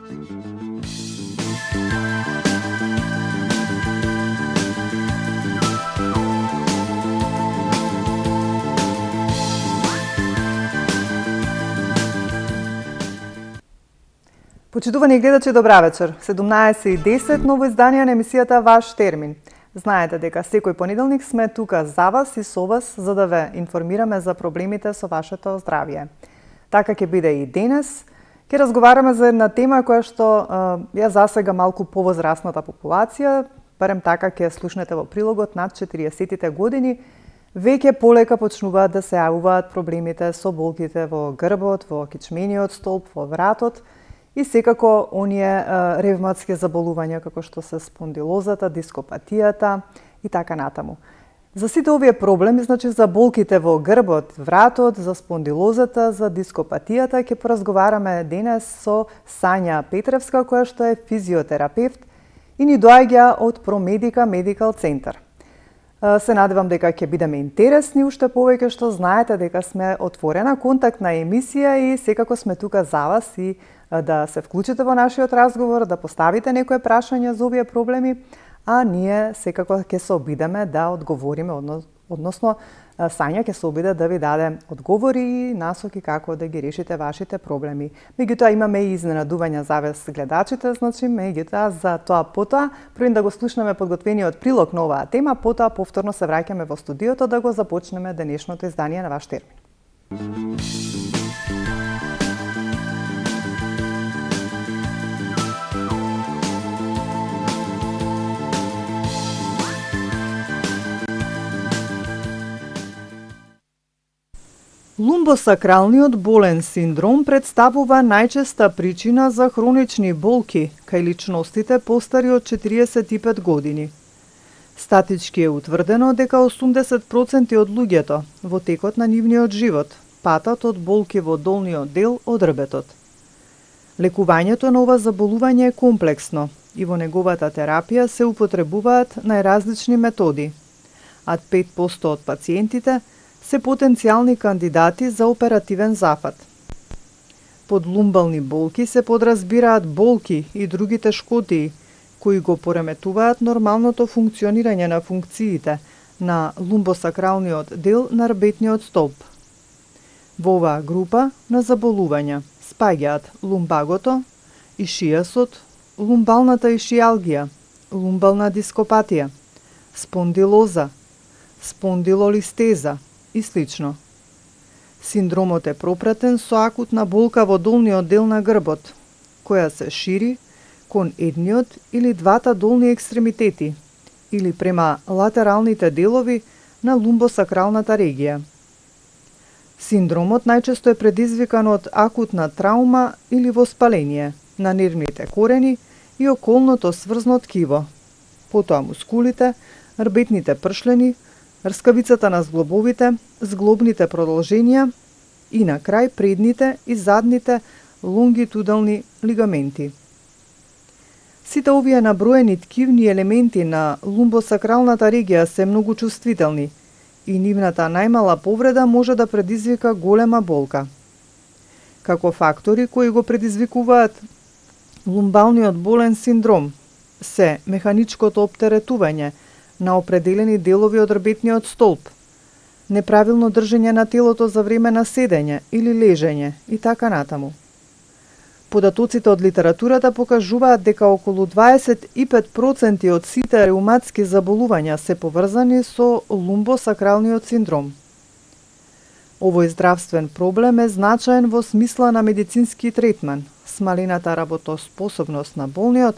Почитувани гледачи, добра вечер. 17:10, ново издание на емисијата Ваш термин. Знаете дека секој понеделник сме тука за вас и со вас за да ве информираме за проблемите со вашето здравје. Така ќе биде и денес. Ќе разговараме за една тема која што ја засега малку повозрасната популација, барем така ќе слушнете во прилогот над 40-тите години, веќе полека почнуваат да се јавуваат проблемите со болките во грбот, во кичмениот столб, во вратот, и секако оние ревматски заболувања како што се спондилозата, дископатијата и така натаму. За сите овие проблеми, значи за болките во грбот, вратот, за спондилозата, за дископатијата, ќе поразговараме денес со Сања Петревска, која што е физиотерапевт и ни доаѓа од Промедика Медикал Центар. Се надевам дека ќе бидеме интересни, уште повеќе што знаете дека сме отворена контактна емисија и секако сме тука за вас и да се вклучите во нашиот разговор, да поставите некои прашања за овие проблеми, а ние секако ќе се обидеме да одговориме, односно Сања ќе се обиде да ви даде одговори и насоки како да ги решите вашите проблеми. Меѓутоа имаме и изненадувања за вас гледачите, значи меѓутоа за тоа потоа, првин да го слушнеме подготвениот прилог на оваа тема, потоа повторно се враќаме во студиото да го започнеме денешното издание на Ваш термин. Лумбосакралниот болен синдром представува најчеста причина за хронични болки кај личностите постари од 45 години. Статички е утврдено дека 80% од луѓето во текот на нивниот живот патат од болки во долниот дел од рбетот. Лекувањето на ова заболување е комплексно и во неговата терапија се употребуваат најразлични методи, а 5% од пациентите се потенцијални кандидати за оперативен зафат. Под лумбални болки се подразбираат болки и други тешкотии кои го пореметуваат нормалното функционирање на функциите на лумбосакралниот дел на рбетниот столб. Во оваа група на заболувања спаѓаат лумбагото, ишијасот, лумбалната ишијалгија, лумбална дископатија, спондилоза, спондилолистеза и слично. Синдромот е пропратен со акутна болка во долниот дел на грбот, која се шири кон едниот или двата долни екстремитети или према латералните делови на лумбосакралната регија. Синдромот најчесто е предизвикан од акутна траума или воспаление на нервните корени и околното сврзно ткиво, потоа мускулите, рбетните пршлени, рскавицата на зглобовите, зглобните продолженија и на крај предните и задните лонгитудални лигаменти. Сите овие наброени ткивни елементи на лумбосакралната регија се многу чувствителни и нивната најмала повреда може да предизвика голема болка. Како фактори кои го предизвикуваат лумбалниот болен синдром се механичкото оптеретување на определени делови од рбетниот столб, неправилно држење на телото за време на седење или лежење и така натаму. Податоците од литературата покажуваат дека околу 25% од сите реуматски заболувања се поврзани со лумбосакралниот синдром. Овој здравствен проблем е значаен во смисла на медицински третман, смалената работоспособност на болниот,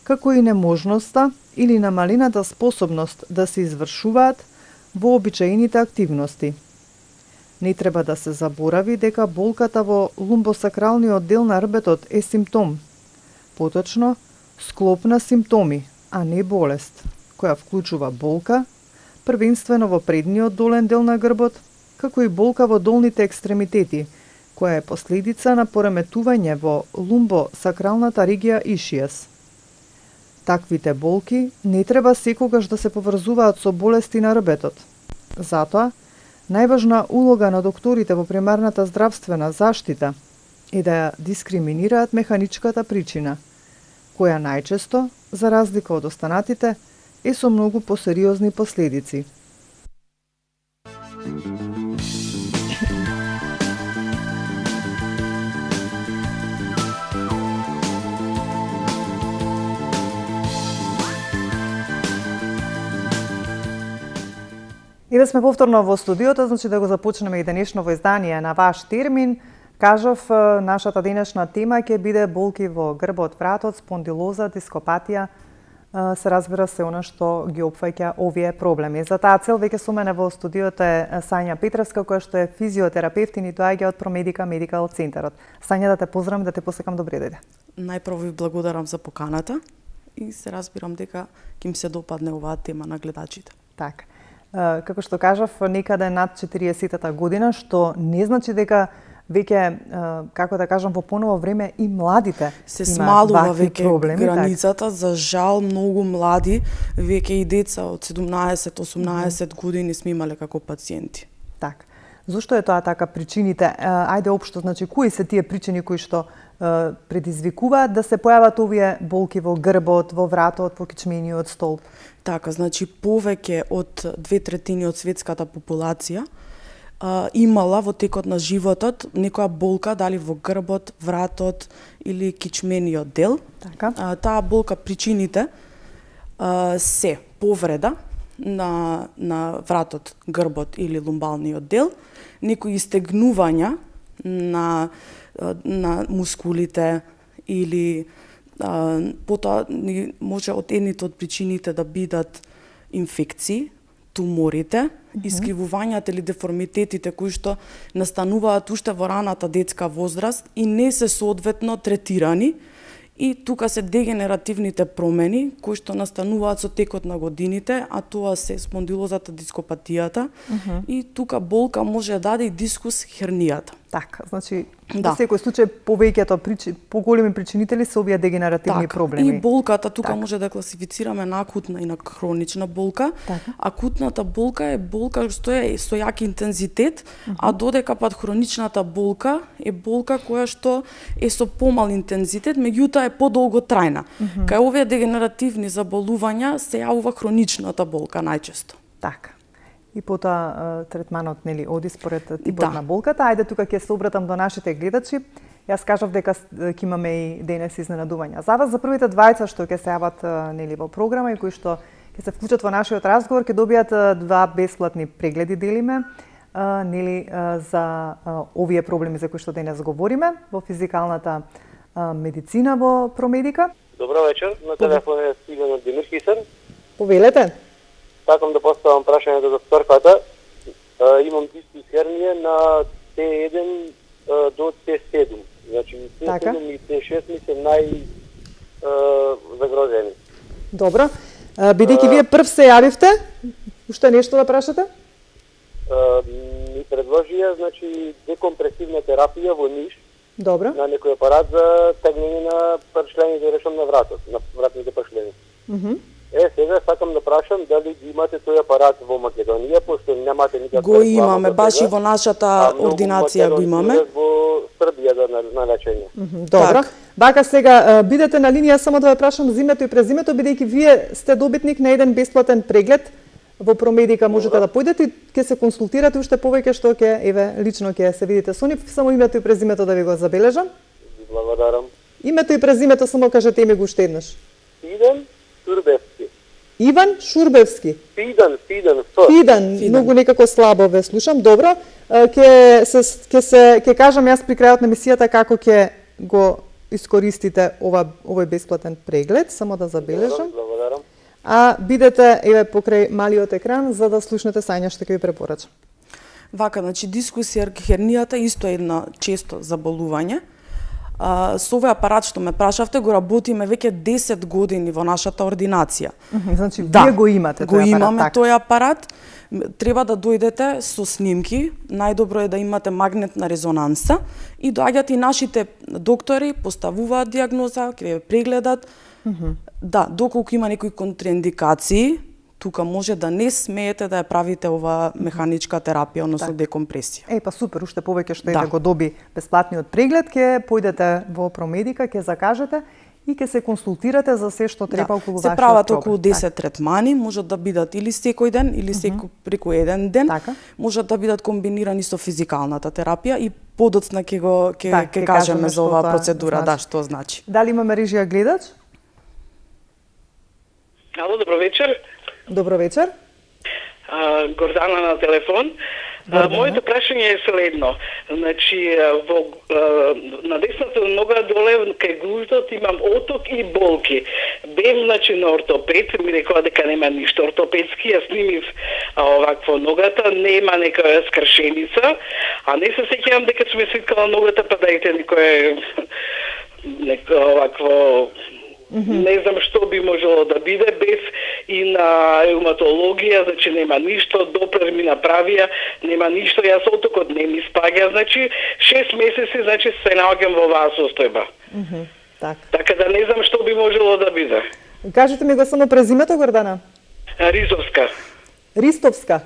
како и неможноста или намалената способност да се извршуваат вообичаените активности. Не треба да се заборави дека болката во лумбосакралниот дел на рбетот е симптом, поточно склоп на симптоми, а не болест, која вклучува болка, првенствено во предниот долен дел на грбот, како и болка во долните екстремитети, која е последица на пореметување во лумбосакралната регија ишијас. Таквите болки не треба секогаш да се поврзуваат со болести на рбетот. Затоа, најважна улога на докторите во примарната здравствена заштита е да ја дискриминираат механичката причина, која најчесто, за разлика од останатите, е со многу посериозни последици. Еве сме повторно во студиото, значи да го започнеме и денешново издание на Ваш термин. Кажав, нашата денешна тема ќе биде болки во грбот, вратот, спондилоза, дископатија. Се разбира се она што ги опфаќа овие проблеми. За таа цел веќе со мене во студиото е Сања Петровска, која што е физиотерапевт и ни доаѓа од Промедика Медикал Центарот. Сања, да те поздравам, да те посекам добре дојде. Најпрво ви благодарам за поканата и се разбирам дека ќе им се допадне оваа тема на гледачите. Така. Како што кажав, некаде над 40-та година, што не значи дека веќе, како да кажам, во поново време и младите се смалува веќе проблеми, границата. За жал, многу млади, веќе и деца од 17-18 години сме имале како пациенти. Така. Зошто е тоа така причините? Ајде општо, значи, кои се тие причини кои што предизвикуваат да се појават овие болки во грбот, во вратот, во кичмениот столб? Така, значи повеќе од 2/3 од светската популација имала во текот на животот некоја болка, дали во грбот, вратот или кичмениот дел. Така. Таа болка, причините се повреда на вратот, грбот или лумбалниот дел, некои истегнувања на мускулите или потоа може од едните од причините да бидат инфекции, туморите, искривувањата или деформитетите кои што настануваат уште во раната детска возраст и не се соодветно третирани. И тука се дегенеративните промени кои што настануваат со текот на годините, а тоа се спондилозата, дископатијата, и тука болка може да даде и дискус хернијата. Така, значи, во секој случај повеќето поголеми причинители се овие дегенеративни проблеми. И болката тука може да класифицираме на акутна и на хронична болка. Акутната болка е болка што е со јак интензитет, а додека пат хроничната болка е болка која што е со помал интензитет, меѓутоа е подолго трајна. Кај овие дегенеративни заболувања се јавува хроничната болка најчесто. Така. И потоа третманот, нели, оди според типот на болката. Ајде тука ќе се обратам до нашите гледачи. Јас кажав дека ќе имаме и денес изненадувања за вас. За првите двајца што ќе се јават, нели, во програма и кои што ќе се вклучат во нашиот разговор, ќе добијат 2 бесплатни прегледи, делиме, нели, за овие проблеми за кои што денес говориме во физикалната медицина во Промедика. Добро вечер, на телефон е Стивен од Демирхисен. Повелете. Сакам да поставам прашање до докторката. Имам дискус хернија на Т1 до Т7. Значи Т7 и Т6 ми се загрозени. Добро. Бидејќи вие прв се јавивте, уште нешто да прашате? Ми предложија, значи, декомпресивна терапија во Ниш. Добро. На некој апарат за тегнење на пршлените, решам на вратот, на вратните пршлени. Сега сакам да прашам дали имате тој апарат во Македонија, пошто немате никаква го имаме, баш и во нашата ординација го имаме. Во Србија на лечење. Добро. Бака, сега бидете на линија, само да ве прашам за името и презимето, бидејќи вие сте добитник на еден бесплатен преглед во Промедика, можете да појдете и ќе се консултирате уште повеќе што ќе, еве, лично ќе се видите со нив. Само името и презимето да ви го забележам. Благодарам. Името и презимето само кажете ми го уште еднаш. Фиден Шурбевски. Иван Шурбевски. Фидан. Многу некако слабо ве слушам. Добро. Ќе кажам јас при крајот на емисијата како ќе го искористите овој бесплатен преглед, само да забележам. Благодарам. А бидете еве покрај малиот екран за да слушнете Сања што ќе ви препорача. Вака, значи дискусија хернијата исто е една често заболување. Со овој апарат што ме прашавте, го работиме веќе 10 години во нашата ординација. Значи, вие го имате тој апарат? Го имаме тој апарат. Треба да дојдете со снимки, најдобро е да имате магнетна резонанса и доаѓаат и нашите доктори, поставуваат дијагноза, ќе ве прегледат. Да, доколку има некои контраиндикации, тука може да не смеете да ја правите ова механичка терапија, односно декомпресија. Па супер, уште повеќе што да го доби бесплатниот преглед, ќе појдете во Промедика, ќе закажете и ќе се консултирате за се што треба околу вашиот проблем. Се прават околу 10 третмани, можат да бидат или секој ден, или преку еден ден. Можат да бидат комбинирани со физикалната терапија и подоцна ќе кажеме за оваа процедура, што значи. Дали имаме режија гледач? Ало, добро вечер. Добро вечер. Гордана на телефон. Моето прашање е следно. Значи, на десната нога доле кај гуждот имам оток и болки. Бев, значи, на ортопед, ми рекоа дека нема ништо ортопедски, ја снимив овакво ногата, нема некоја скршеница, а не се сеќавам дека сме свиткала ногата, па дајте некој овакво не знам што би можело да биде без и на ревматологија, значи нема ништо, доплер ми направија, нема ништо, јас отокот не ми спаѓа, значи 6 месеци, значи се наоѓам во оваа состојба. Така да не знам што би можело да биде. Кажете ми го само презимето, Гордана. Ризовска. Ристовска.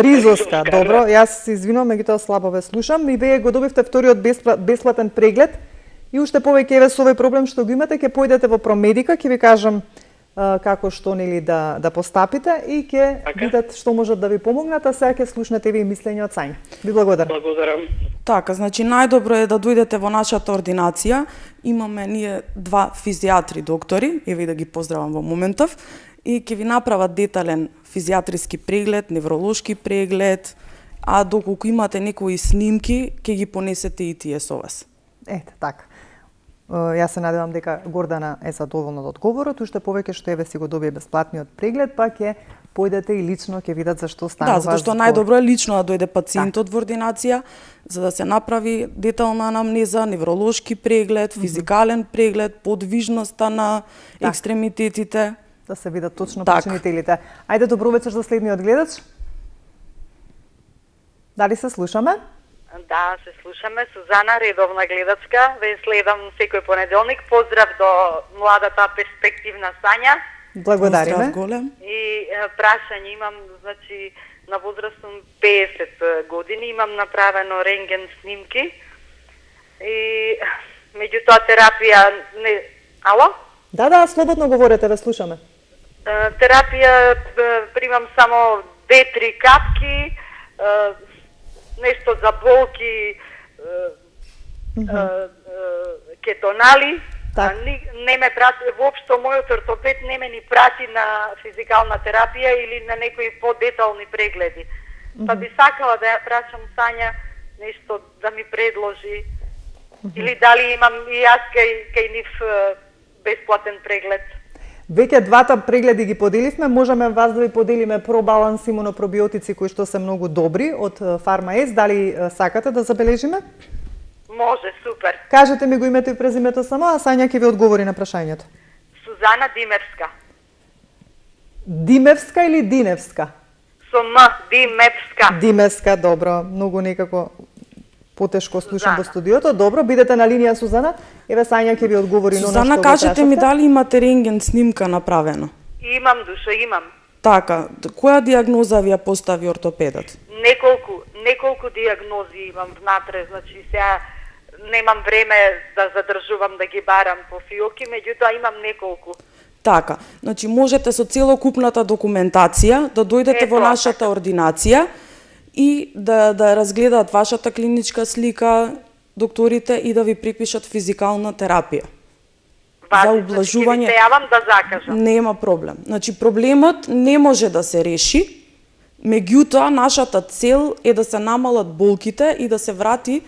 Ризовска, добро, јас се извинувам, меѓутоа слабо ве слушам. И вие го добивте вториот бесплатен преглед. И уште повеќе еве со овој проблем што го имате, ќе појдете во Промедика, ќе ви кажам како што да постапите и ќе видат што можат да ви помогнат, а сега ќе слушнете ви мислење од Сања. Ви благодарам. Благодарам. Така, значи најдобро е да дојдете во нашата ординација. Имаме ние 2 физијатри доктори, еве да ги поздравам во моментов, и ќе ви направат детален физијатриски преглед, невролошки преглед, а доколку имате некои снимки, ќе ги понесете и тие со вас. Ете, така. Јас се надевам дека Гордана е задоволна од одговорот, уште повеќе што еве си го добие бесплатниот преглед, па ќе појдете и лично ќе видат за што станува. Да, затоа што најдобро е лично да дојде пациентот во ординација, за да се направи детална анамнеза, невролошки преглед, физикален преглед, подвижноста на екстремитетите. Да се видат точно причинителите. Ајде, добро вечер за следниот гледач. Дали се слушаме? Да, се слушаме. Сузана, редовна гледачка. Ве следам секој понеделник. Поздрав до младата перспективна Сања. Благодариме. Поздрав голем. И прашање имам, значи, на возраст сум 50 години, имам направено рентген снимки. И меѓутоа терапија не... Ало? Да, слободно говорете, ве слушаме. Терапија примам само 2-3 капки, нешто за болки, кетонали. Не ме прати, воопшто мојот ортопед не ме ни прати на физикална терапија или на некои подетални прегледи. Па би сакала да ја прашам Сања нешто да ми предложи или дали имам и јас кај нив бесплатен преглед. Веќе двата прегледи ги поделивме, можеме вас да ви поделиме пробаланс имунопробиотици кои што се многу добри од Фарма-С, дали сакате да забележиме? Може, супер. Кажете ми го името и презимето само, а Сања ќе ви одговори на прашањето. Сузана Димевска. Димевска или Диневска? Со М, Димевска. Димевска, добро, многу некако потешко слушам во студиото. Добро, бидете на линија, Сузана. Еве Сања ќе ви одговори на што Сузана, кажете ми дали имате рентген снимка направено? Имам, душа, имам. Така, која диагноза ви ја постави ортопедот? Неколку диагнози имам внатре, значи сега немам време да задржувам да ги барам по фиоки, меѓутоа имам неколку. Така, значи можете со целокупната документација да дојдете во нашата ординација и да разгледаат вашата клиничка слика докторите и да ви припишат физикална терапија. За ублажување. Значи, јавам да закажам. Нема проблем. Значи проблемот не може да се реши, меѓутоа нашата цел е да се намалат болките и да се врати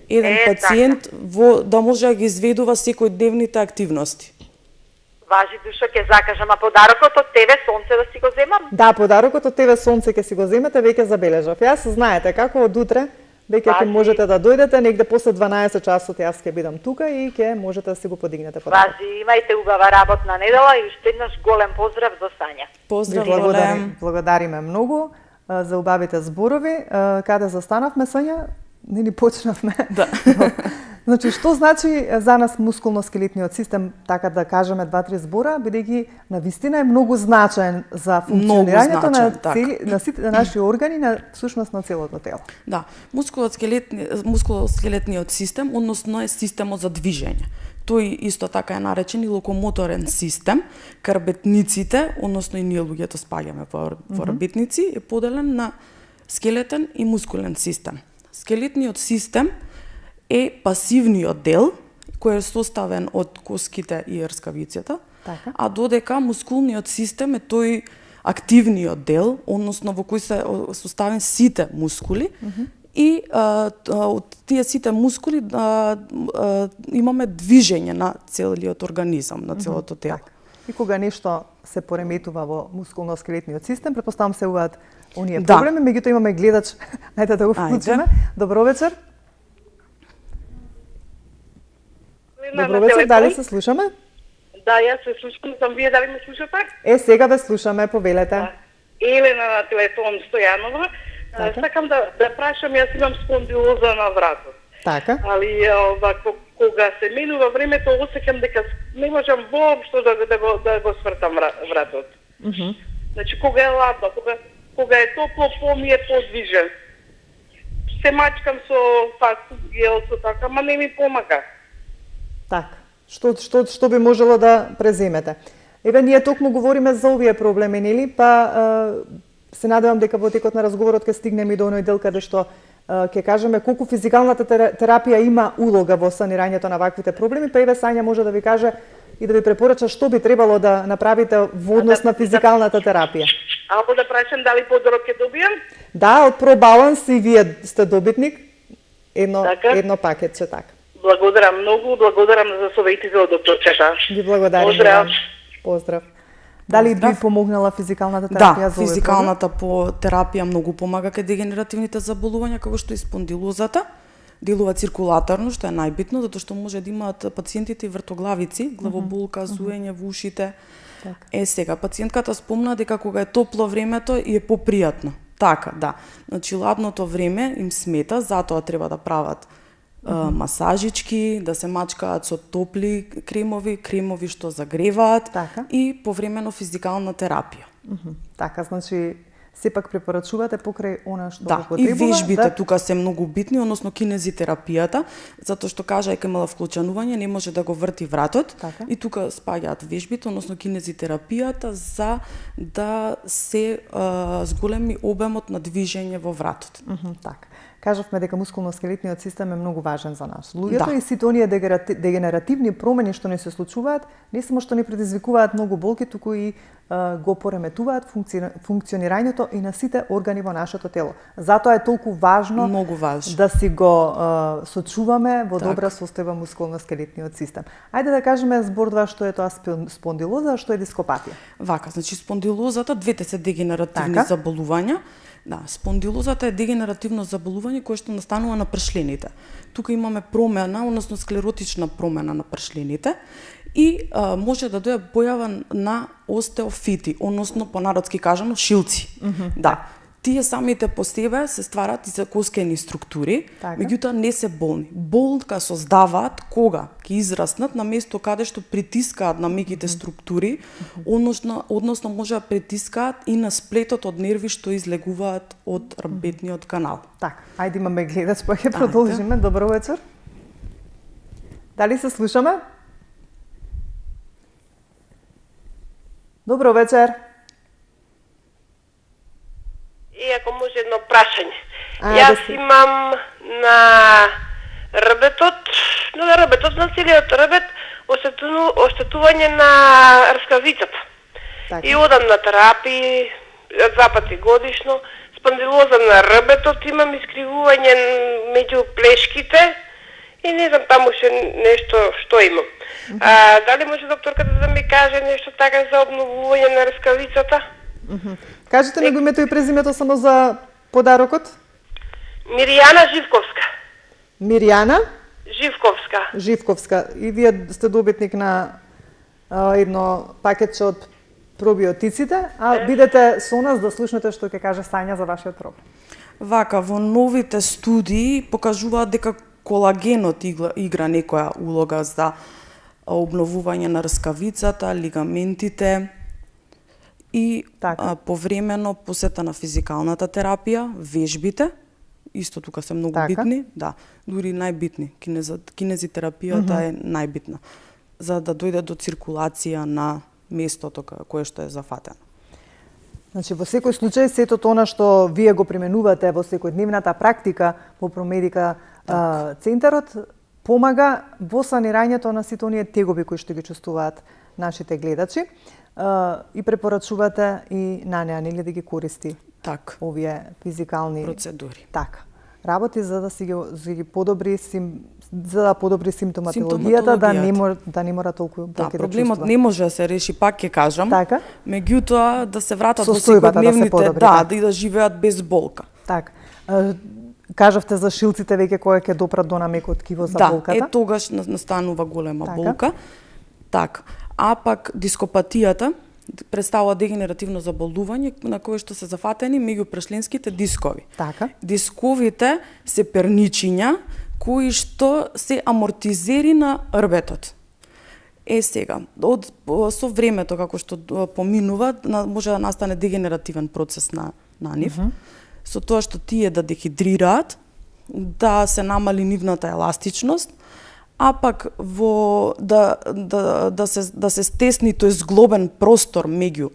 еден пациент да може да ги изведува секојдневните активности. Важи, душа, ќе закажам, а подарокот од ТВ Сонце да си го земам? Да, подарокот од ТВ Сонце ќе си го земете, веќе забележав. Јас знаете како од утре веќе ќе можете да дојдете, негде после 12 часот јас ќе бидам тука и ќе можете да си го подигнете подарокот. Важи, имајте убава работна недела и уште еднаш голем поздрав до Сања. Поздрав, голем. Благодариме многу за убавите зборови. Каде застанавме, Сања? Не ни почнавме. Да. Значи, што значи за нас мускулно-скелетниот систем, така да кажеме 2-3 збора, бидејќи навистина е многу значаен за функционирањето на сите наши органи, на всушност на целото тело. Да, мускуло-скелетниот систем, односно е системот за движење. Тој исто така е наречен и локомоторен систем. Карбетниците, односно и ние луѓето спаѓаме во работници, е поделен на скелетен и мускулен систем. Скелетниот систем е пасивниот дел, кој е составен од коските и ерскавицата, а додека мускулниот систем е тој активниот дел, односно во кој се составени сите мускули, и од тие сите мускули имаме движење на целиот организам, на целото тело. И кога нешто се пореметува во мускулно-скелетниот систем, претпоставам се уваат оние проблеми, меѓутоа имаме гледач, ајде да го вклучиме. Добро вечер. Добро вечер, дали се слушаме? Да, јас се слушам, вие дали ме слушате? Сега ве слушаме, повелете. Елена на телефон Стојанова. Сакам да прашам, јас имам спондилоза на вратот. Така. Али кога се минува времето, осеќам дека не можам воопшто да го свртам вратот. Значи, кога е ладно, кога е топло, ми е подвижен. Се мачкам со гел, со така, ма не ми помага. Така. Што би можело да преземете? Еве, ние токму говориме за овие проблеми, нели? Па се надевам дека во текот на разговорот ќе стигнеме и до оној дел каде што ќе кажеме колку физикалната терапија има улога во санирањето на ваквите проблеми, па еве Сања може да ви каже и да ви препорача што би требало да направите во однос на физикалната терапија. Ако да прашам дали подарок ќе добијам? Да, од ProBalance и вие сте добитник. Едно пакетче, така. Благодарам многу, благодарам за советите од доктор Чета. Ви благодарам. Поздрав. Дали би помогнала физикалната терапија за овој физикалната терапија многу помага кај дегенеративните заболувања, како што е спондилозата. Делува циркулаторно, што е најбитно, затоа што може да имаат пациентите и вртоглавици, главоболка, зуење во ушите. Сега, пациентката спомна дека кога е топло времето и е попријатно. Така, да. Значи, ладното време им смета, затоа треба да прават масажички, да се мачкаат со топли кремови што загреваат и повремено физикална терапија. Така, значи сепак препорачувате покрај она што го потребува. И вежбите тука се многу битни, односно кинезитерапијата, затоа што кажајќи имала вклучанување, не може да го врти вратот, и тука спаѓаат вежбите, односно кинезитерапијата за да се зголеми обемот на движење во вратот. Така. Кажавме дека мускулно-скелетниот систем е многу важен за нас. Луѓето и сите оние дегенеративни промени што не се случуваат, не само што не предизвикуваат многу болки, туку и го пореметуваат функционирањето и на сите органи во нашето тело. Затоа е толку важно да си го сочуваме во добра состојба мускулно-скелетниот систем. Ајде да кажеме збор што е тоа спондилоза, што е дископатија. Вака, значи спондилозата, двете се дегенеративни заболувања. Да, спондилозата е дегенеративно заболување кое што настанува на пршлените. Тука имаме промена, односно склеротична промена на пршлените и може да дојде појава на остеофити, односно понародски кажано шилци. Да. Тие самите по себе се стварат и за коскени структури, меѓутоа не се болни. Болка создаваат кога ќе израснат на место каде што притискаат на меките структури, односно може да притискаат и на сплетот од нерви што излегуваат од рабетниот канал. Така, ајде имаме гледач, па ќе продолжиме. Добро вечер. Дали се слушаме? Добро вечер. И ако може едно прашање. Јас имам на рбетот, на целиот рбет, оштетување на рскавицата. И одам на терапии 2 пати годишно, спондилоза на рбетот, имам искривување меѓу плешките и не знам таму нешто што имам. Дали може докторката да ми каже нешто така за обновување на рскавицата? Кажете ми го името и презимето само за подарокот. Миријана Живковска. Миријана? Живковска. И вие сте добитник на едно пакетче од пробиотиците, бидете со нас да слушнете што ќе каже Сања за вашиот проблем. Вака, во новите студии покажуваат дека колагенот игра некоја улога за обновување на рскавицата, лигаментите и повремено посета на физикалната терапија, вежбите, исто тука се многу битни, да, дури најбитни. Кинезитерапијата е најбитна за да дојде до циркулација на местото кое што е зафатено. Значи, во секој случај, сето тоа што вие го применувате во секојдневната практика во Промедика центарот, помага во санирањето на сите оние тегоби кои што ги чувствуваат нашите гледачи и препорачувате и на неа, нели, да ги користи овие физикални процедури. Така. Работи за да ги подобри за да подобри симптоматологијата, да не мора толку болки да чувствува. Проблемот не може да се реши, пак ќе кажам. Така. Меѓутоа да се вратат во секојдневните, да и да живеат без болка. Така. Кажавте за шилците веќе кои ќе допрат до намекот ткиво за болката. Да, тогаш настанува голема болка. Така. А пак дископатијата представува дегенеративно заболување на кое што се зафатени меѓупрешленските дискови. Така. Дисковите се перничиња кои што се амортизери на рбетот. Сега, со времето како што поминува, може да настане дегенеративен процес на нив, со тоа што тие да дехидрираат, да се намали нивната еластичност, а пак да се стесни тој зглобен простор меѓу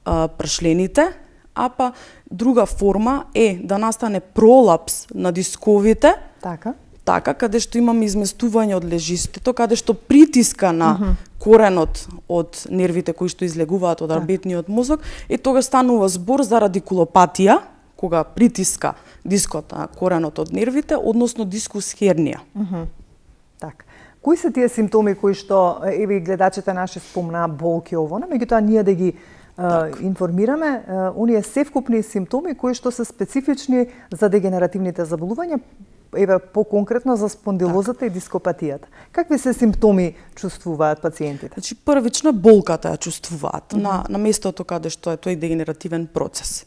пршлените, а па друга форма е да настане пролапс на дисковите, така каде што имаме изместување од лежистето, каде што притиска на коренот од нервите кои што излегуваат од рбетниот мозок, и тога станува збор за радикулопатија, кога притиска дискот на коренот од нервите, односно дискус хернија. Така. Кои се тие симптоми кои што еве гледачите наши спомнаа болки овоне, меѓутоа ние да ги информираме оние севкупни симптоми кои што се специфични за дегенеративните заболувања, еве по-конкретно за спондилозата и дископатијата. Какви се симптоми чувствуваат пациентите? Значи првично болката ја чувствуваат на местото каде што е тој дегенеративен процес.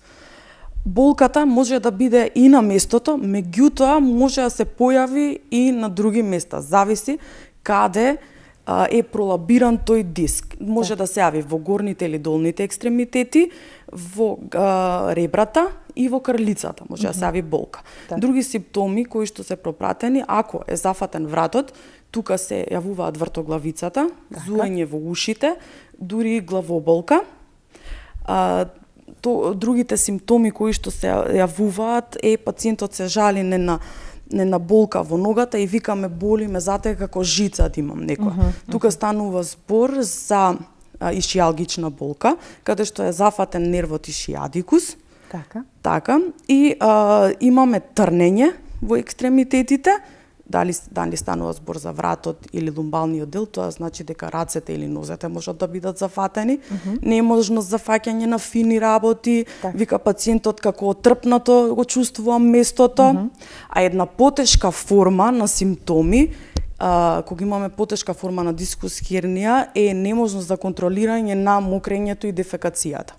Болката може да биде и на местото, меѓутоа може да се појави и на други места. Зависи каде е пролабиран тој диск. Може да се јави во горните или долните екстремитети, во ребрата и во крлицата. Може да се јави болка. Други симптоми кои што се пропратени, ако е зафатен вратот, тука се јавуваат вртоглавицата, зуење во ушите, дури главоболка. Другите симптоми кои што се јавуваат е пациентот се жали не на болка во ногата и викаме боли ме затеа како жица да имам некоја. Тука станува збор за ишијалгична болка, каде што е зафатен нервот ишијадикус. Така. И имаме трнење во екстремитетите. Дали станува збор за вратот или лумбалниот дел, тоа значи дека рацете или нозете можат да бидат зафатени. Неможност за фаќање на фини работи, вика пациентот како отрпнато го чувствувам местото. А една потешка форма на симптоми, кога имаме потешка форма на дискус хернија, е неможност за контролирање на мокрењето и дефекацијата.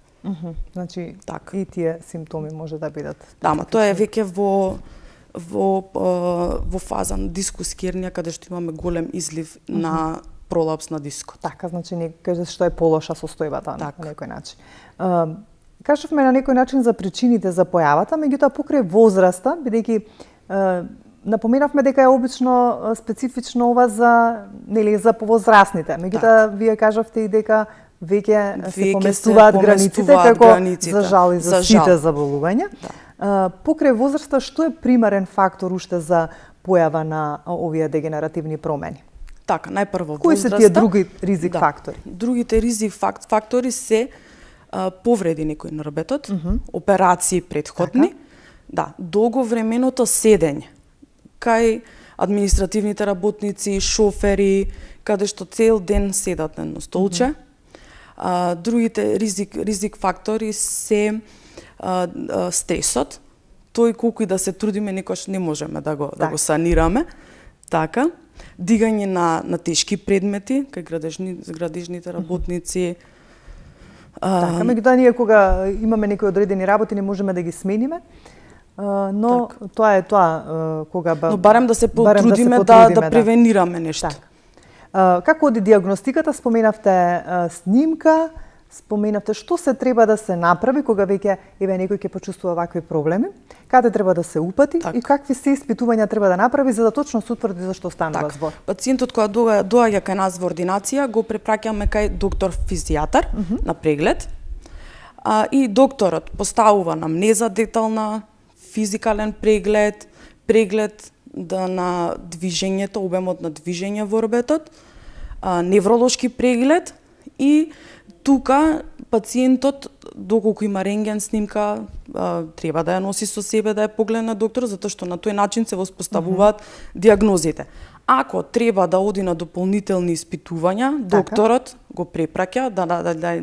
Значи и тие симптоми може да бидат. Да, ма тоа е веќе во фаза на дискус хернија, каде што имаме голем излив на пролапс на дискот. Така, значи некој што е полоша состојбата на некој начин. Кажавме на некој начин за причините за појавата, меѓутоа покрај возраста, бидејќи напоменавме дека е обично специфично ова за повозрастните. Меѓутоа вие кажавте и дека веќе се поместуваат границите како за жал и за сите заболувања. Покрај возраста, што е примарен фактор уште за појава на овие дегенеративни промени? Така, најпрво возраста. Кои се тие други ризик фактори? Другите ризик фактори се повреди некој на рбетот, операции претходни, долговременото седење кај административните работници, шофери, каде што цел ден седат на едно столче. Другите ризик фактори се стресот, тој колку и да се трудиме некојаш не можеме да го санираме. Така, дигање на тешки предмети кај градежните работници. Така, меѓутоа ние кога имаме некои одредени работи не можеме да ги смениме, но тоа е тоа кога но барем да се потрудиме да превенираме нешто. Како оди диагностиката? Споменавте снимка, споменавте што се треба да се направи кога веќе некој ќе почувствува вакви проблеми, каде треба да се упати и какви се испитувања треба да направи за да точно се утврди за што станува збор. Пациентот кога доаѓа кај нас во ординација го препраќаме кај доктор физијатар на преглед. И докторот поставува анамнеза детална, физикален преглед на движењето, обемот на движење во орбетот, невролошки преглед и тука пациентот, доколку има рентген снимка, треба да ја носи со себе да ја погледне доктор, затоа што на тој начин се воспоставуваат диагнозите. Ако треба да оди на дополнителни испитувања, докторот го препраќа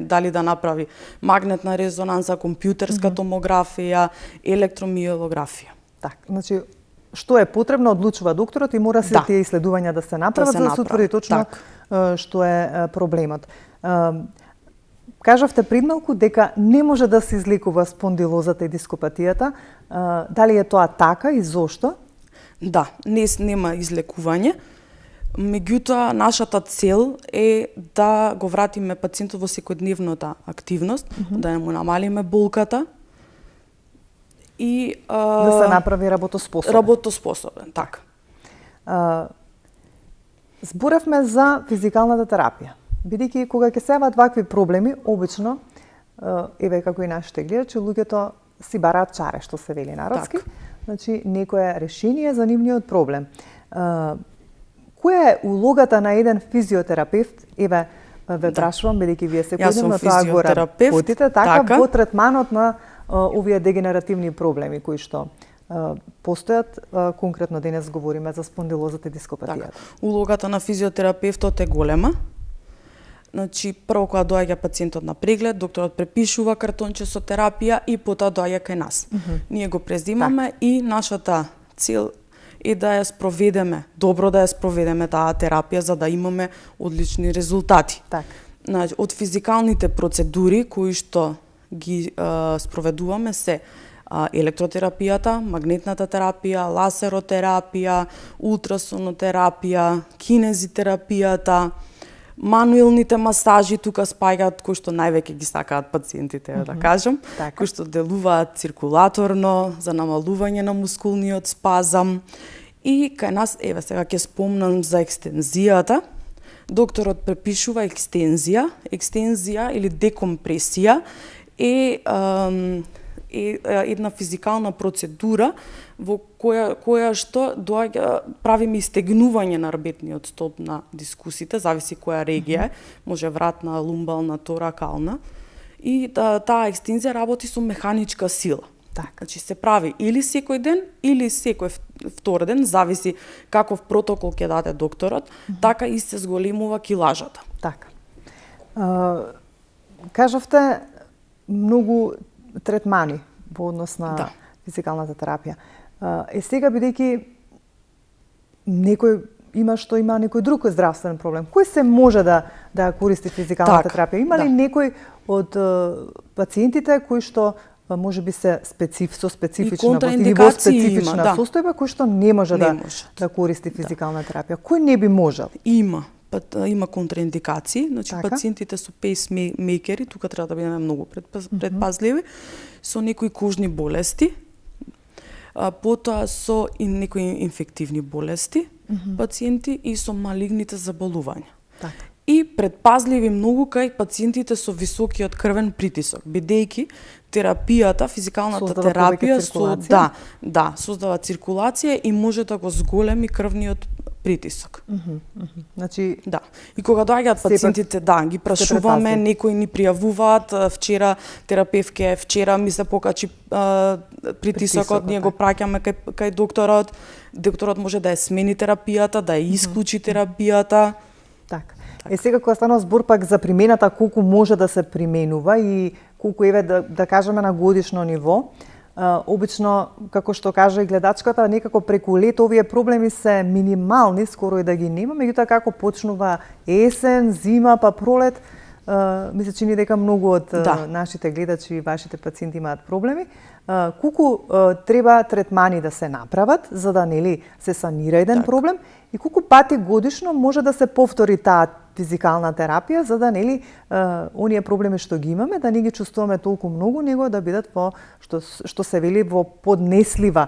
дали да направи магнетна резонанса, компјутерска томографија, електромиелографија. Значи, што е потребно, одлучува докторот и мора се тие исследувања да се направат за да се утврди точно што е проблемот. Кажавте пред малку дека не може да се излекува спондилозата и дископатијата. Дали е тоа така и зошто? Да, нема излекување. Меѓутоа, нашата цел е да го вратиме пациентот во секојдневната активност, да му намалиме болката и да се направи работоспособен. Работоспособен, така. Зборевме за физикалната терапија. Бидејќи кога ќе се јават вакви проблеми, обично, како и нашите гледачи, луѓето си бараат чаре, што се вели народски. Значи, некое решение за нивниот проблем. Која е улогата на еден физиотерапевт? Ве прашувам, бидејќи вие секојдневно тоа го работите, во третманот на овие дегенеративни проблеми кои што постојат, конкретно денес говориме за спондилозата и дископатијата. Улогата на физиотерапевтот е голема. Значи, прво кога доаѓа пациентот на преглед, докторот препишува картонче со терапија и потоа доаѓа кај нас. Ние го презимаме и нашата цел е да ја спроведеме, добро да ја спроведеме таа терапија за да имаме одлични резултати. Значи, од физикалните процедури кои што ги спроведуваме се електротерапијата, магнетната терапија, ласеротерапија, ултрасонотерапија, кинезитерапијата, мануелните масажи тука спаѓаат кои што највеќе ги сакаат пациентите, да кажам, кои што делуваат циркулаторно за намалување на мускулниот спазам. И кај нас, сега ќе спомнам за екстензијата. Докторот препишува екстензија или декомпресија е една физикална процедура во која што доаѓа, правиме истегнување на рбетниот столб на дискусите, зависи која регија е, може вратна, лумбална, торакална. И таа екстензија работи со механичка сила. Значи се прави или секој ден, или секој втор ден, зависи каков протокол ќе даде докторот, така и се зголемува килажата. Кажавте многу третмани во однос на физикалната терапија. Сега, бидејќи некој има некој друг здравствен проблем, кој се може да користи физикалната терапија? Има ли некој од пациентите кои што може би се со специфична или во специфична состојба, кој што не може да користи физикална терапија? Кој не би можел? Има контраиндикации, значи пациентите со пейсмейкери, тука треба да бидеме многу предпазливи, со некои кожни болести, потоа со некои инфективни болести, пациенти и со малигните заболувања. И предпазливи многу кај пациентите со високиот крвен притисок, бидејќи терапијата, физикалната терапија создава циркулација и може да го зголеми крвниот притисок. Значи, и кога доаѓаат пациентите, ги прашуваме, некои ни пријавуваат, вчера ми се покачи притисокот, ние го праќаме кај докторот. Докторот може да ја смени терапијата, да ја исклучи терапијата. Сега кога станува збор пак за примената, колку може да се применува и колку да кажеме на годишно ниво, обично, како што кажа и гледачката, некако преку лето овие проблеми се минимални, скоро и да ги нема, меѓутоа како почнува есен, зима, па пролет, ми се чини дека многу од нашите гледачи и вашите пациенти имаат проблеми. колку треба третмани да се направат за да нели се санира еден проблем и колку пати годишно може да се повтори таа физикална терапија за да нели оние проблеми што ги имаме да не ги чувствуваме толку многу, него да бидат во што се вели во поднеслива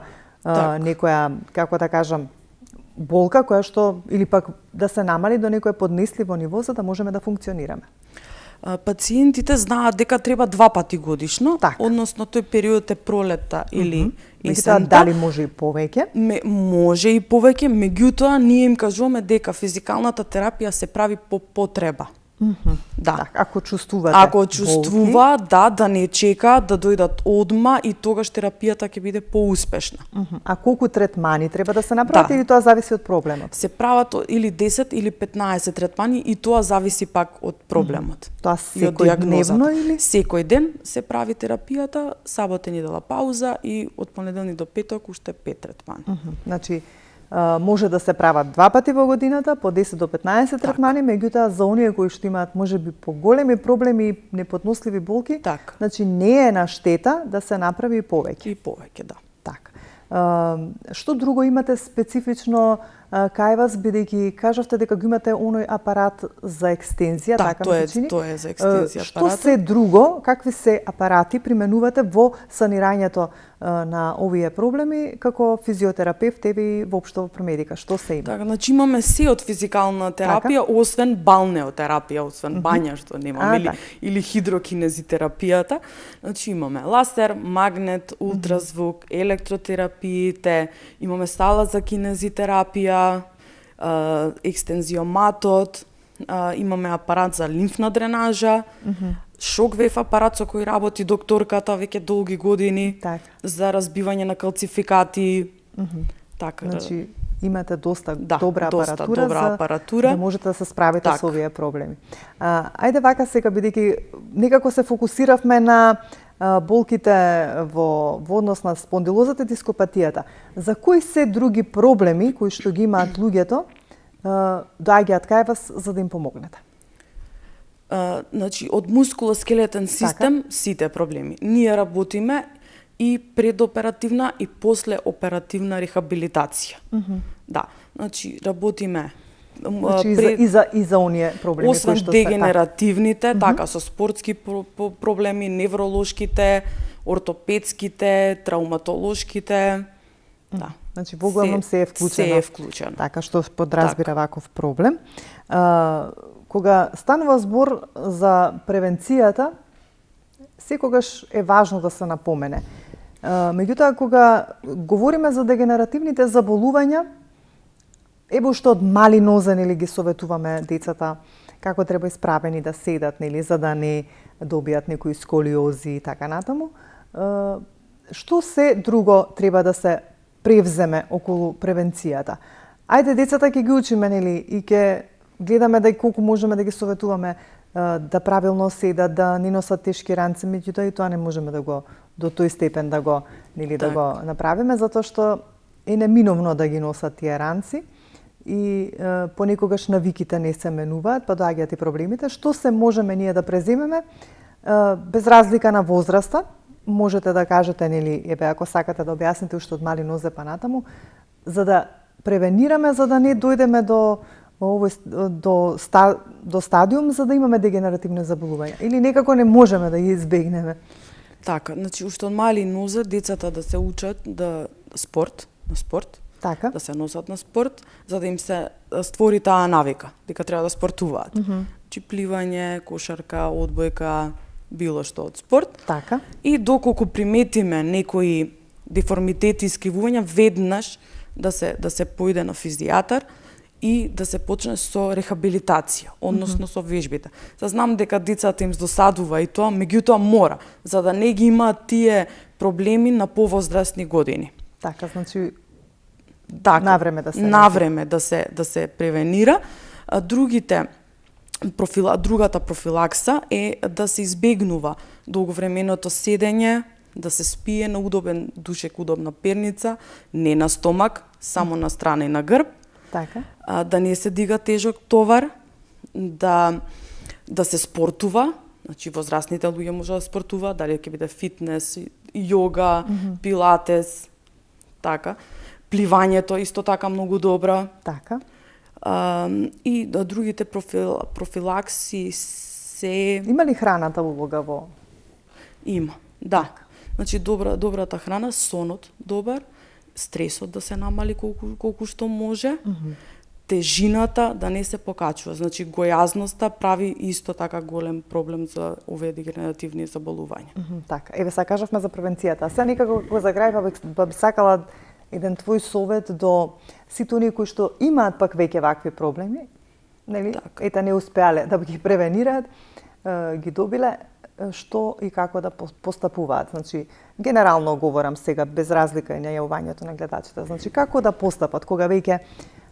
некоја, како да кажам, болка која што или пак да се намали до некое поднесливо ниво за да можеме да функционираме. Пациентите знаат дека треба 2 пати годишно, односно тој период е пролетта или есента. Дали може и повеќе? Може и повеќе, меѓутоа ние им кажуваме дека физикалната терапија се прави по потреба. Да. Ако чувствувате Ако чувствува, да не чека да дојдат одма и тогаш терапијата ќе биде поуспешна. А колку третмани треба да се направат или тоа зависи од проблемот? Се прават или 10 или 15 третмани и тоа зависи пак од проблемот. Тоа секојдневно или? Секој ден се прави терапијата, сабота недела пауза и од понеделник до петок уште 5 третмани. Значи може да се прават 2 пати во годината, по 10 до 15 третмани, меѓутоа за оние кои што имаат можеби поголеми проблеми и неподносливи болки, значи не е на штета да се направи и повеќе. И повеќе, да. Така. Што друго имате специфично кај вас, бидејќи кажавте дека го имате оној апарат за екстензија, така ми се чини? Тоа е за екстензија апарат. Што се друго, какви се апарати применувате во санирањето на овие проблеми како физиотерапевт и воопшто во промедика? Што се има? Така, значи имаме се од физикална терапија, освен балнеотерапија, освен бања што немаме или хидрокинезитерапијата. Значи имаме лазер, магнет, ултразвук, електротерапиите, имаме сала за кинезитерапија, екстензиоматот, имаме апарат за лимфна дренажа, шоквейв апарат со кој работи докторката веќе долги години за разбивање на калцификати. Така. Значи имате доста добра апаратура да можете да се справите со овие проблеми. Ајде вака сега, бидејќи некако се фокусиравме на болките во однос на спондилозата и дископатијата. За кои се други проблеми кои што ги имаат луѓето доаѓаат кај вас за да им помогнете? Значи од мускулоскелетен систем сите проблеми. Ние работиме и предоперативна и послеоперативна рехабилитација. Да, значи работиме и за оние проблеми освен кои што дегенеративните, така со спортски проблеми, невролошките, ортопедските, травматолошките. Да. Значи во главном се е вклучено. Се е вклучено. Така што подразбира ваков проблем. Кога станува збор за превенцијата, секогаш е важно да се напомене. Меѓутоа, кога говориме за дегенеративните заболувања, ево што од мали нозен или ги советуваме децата како треба исправени да седат, нели, за да не добијат некои сколиози и така натаму. Што се друго треба да се превземе околу превенцијата? Ајде децата ќе ги учиме, нели, и ќе гледаме да колку можеме да ги советуваме да правилно седат, да не носат тешки ранци, меѓутоа и тоа не можеме да го до тој степен да го направиме, затоа што е неминовно да ги носат тие ранци и понекогаш навиките не се менуваат, па доаѓаат и проблемите. Што се можеме ние да преземеме без разлика на возраста? Можете да кажете, нели, ако сакате да објасните уште од мали нозе па натаму, за да превенираме, за да не дојдеме до стадиум за да имаме дегенеративни заболувања или некако не можеме да ги избегнеме. Така, значи уште од мали нозе децата да се учат на спорт, така, да се носат на спорт, за да им се створи таа навика, дека треба да спортуваат. Пливање, кошарка, одбојка, било што од спорт. Така. И доколку приметиме некои деформитети и искривувања, веднаш да се поиде на физијатар и да се почне со рехабилитација, односно со вежбите. Знам дека децата им досадува и тоа, меѓутоа мора, за да не ги имаат тие проблеми на повозрастни години. Така, значи навреме да се превенира. Другата профилакса е да се избегнува долговременото седење, да се спие на удобен душек, удобна перница, не на стомак, само на страна и на грб. Така. Да не се дига тежок товар, да се спортува, значи возрастните луѓе може да спортува, дали ќе биде фитнес јога, пилатес, така. Пливањето исто така многу добро. Така. И другите профилакси се... Има ли храната улога во? Има, да. Значи добрата храна, сонот добар, стресот да се намали колку што може, тежината да не се покачува. Значи гојазноста прави исто така голем проблем за овие дегенеративни заболувања. Така, еве сега кажавме за превенцијата. А сега некако за крај би сакала еден твој совет до сите оние кои што имаат пак веќе вакви проблеми, нели? Так. Ета не успеале да ги превенираат, ги добиле, што и како да постапуваат. Значи, генерално говорам сега, без разлика и на јавувањето на гледачите. Значи, како да постапат кога веќе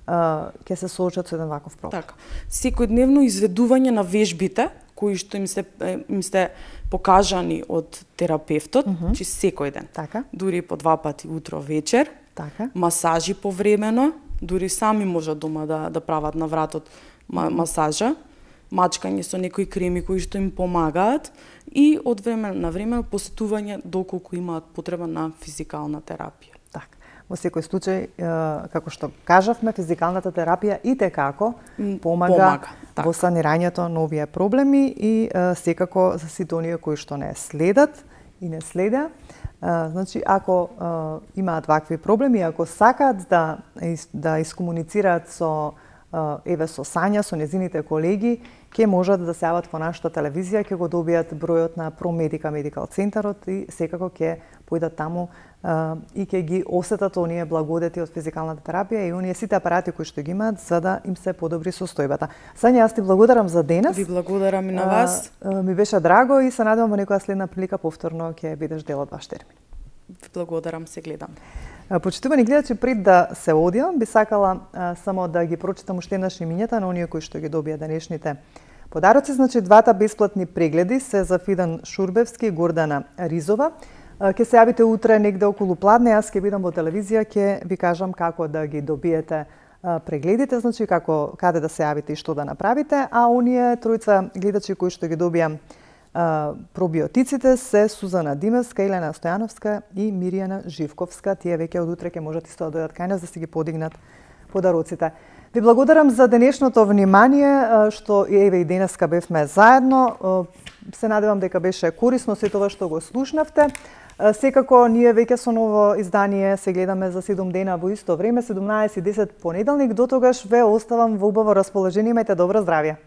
ќе се соочат со еден ваков проблем? Така. Секојдневно изведување на вежбите кои што им се покажани од терапевтот, значи секој ден. Така. Дури по 2 пати утро вечер. Така. Масажи повремено, дури сами можат дома да прават на вратот масажа, мачкање со некои креми кои што им помагаат и од време на време посетување доколку имаат потреба на физикална терапија. Така. Во секој случај, како што кажавме, физикалната терапија итекако помага во санирањето на овие проблеми и секако за сите оние кои што не следат и не следа. Значи, ако имаат вакви проблеми, ако сакаат да искомуницираат со Сања, со незините колеги, ќе можат да се јават во нашата телевизија, ќе го добијат бројот на ProMedica Medical Центарот и секако ќе појдат таму и ќе ги осетат оние благодети од физикалната терапија и оние сите апарати кои што ги имаат за да им се подобри состојбата. Сања, јас ти благодарам за денес. Ви благодарам и на вас. Ми беше драго и се надевам во некоја следна прилика повторно ќе бидеш дел од ваш термин. Ви благодарам, се гледам. Почитувани гледачи, пред да се одиам, би сакала само да ги прочитам уште еднаш имињата на оние кои што ги добија денешните подароци. Значи, двата бесплатни прегледи се за Фидан Шурбевски и Гордана Ризова. Ке се јавите утре негде околу пладне, јас ќе бидам во телевизија, ќе ви кажам како да ги добиете прегледите, значи каде да се јавите и што да направите, а оние тројца гледачи кои што ги добија пробиотиците се Сузана Димевска, Елена Стојановска и Миријана Живковска. Тие веќе од утре ќе можат исто да дојдат кај нас да си ги подигнат подароците. Ви благодарам за денешното внимание, што еве и денеска бевме заедно. Се надевам дека беше корисно сето ова што го слушнавте. Секако ние веќе со ново издание се гледаме за 7 дена во исто време, 17:10 понеделник. До тогаш ве оставам во убаво расположение. Имајте добро здравје.